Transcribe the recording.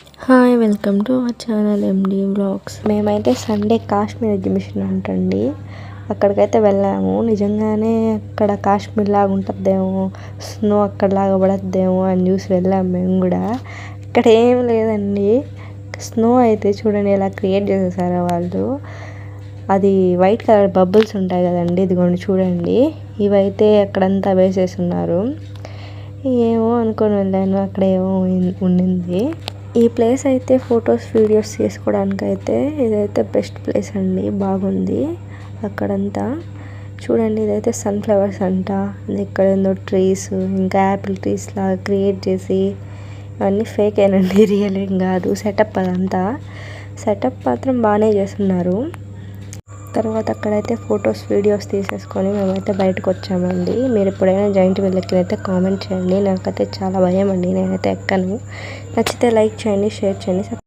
Hi welcome to our channel MD vlogs. మేమైతే Sunday Kashmir exhibition అంటండి అక్కడికైతే వెళ్ళాము. నిజంగానే అక్కడ కాశ్మీర్ లాగా ఉంటుందేమో, స్నో అక్కడలాగా పడద్దేమో అని చూసి వెళ్ళాము మేము కూడా. ఇక్కడ ఏం లేదండి, స్నో అయితే చూడండి ఎలా క్రియేట్ చేసేసారో వాళ్ళు. అది వైట్ కలర్ బబుల్స్ ఉంటాయి కదండి, ఇదిగోండి చూడండి, ఇవైతే అక్కడంతా వేసేస్తున్నారు. ఏమో అనుకొని వెళ్ళాను, అక్కడ ఏమో ఉండింది. ఈ ప్లేస్ అయితే ఫొటోస్ వీడియోస్ చేసుకోవడానికి అయితే ఇదైతే బెస్ట్ ప్లేస్ అండి, బాగుంది. అక్కడంతా చూడండి, ఇదైతే సన్ఫ్లవర్స్ అంట. ఇక్కడ ఏందో ట్రీస్, ఇంకా యాపిల్ ట్రీస్ లాగా క్రియేట్ చేసి, అవన్నీ ఫేక్ ఏనండి, రియల్ ఏం కాదు. సెటప్ అదంతా సెటప్ మాత్రం బాగానే చేస్తున్నారు. తర్వాత అక్కడైతే ఫొటోస్ వీడియోస్ తీసేసుకొని మేమైతే బయటకు వచ్చామండి. మీరు ఎప్పుడైనా జాయింట్ వీల్ ఎక్కినైతే కామెంట్ చేయండి. నాకైతే చాలా భయం అండి, నేనైతే ఎక్కను. నచ్చితే లైక్ చేయండి, షేర్ చేయండి.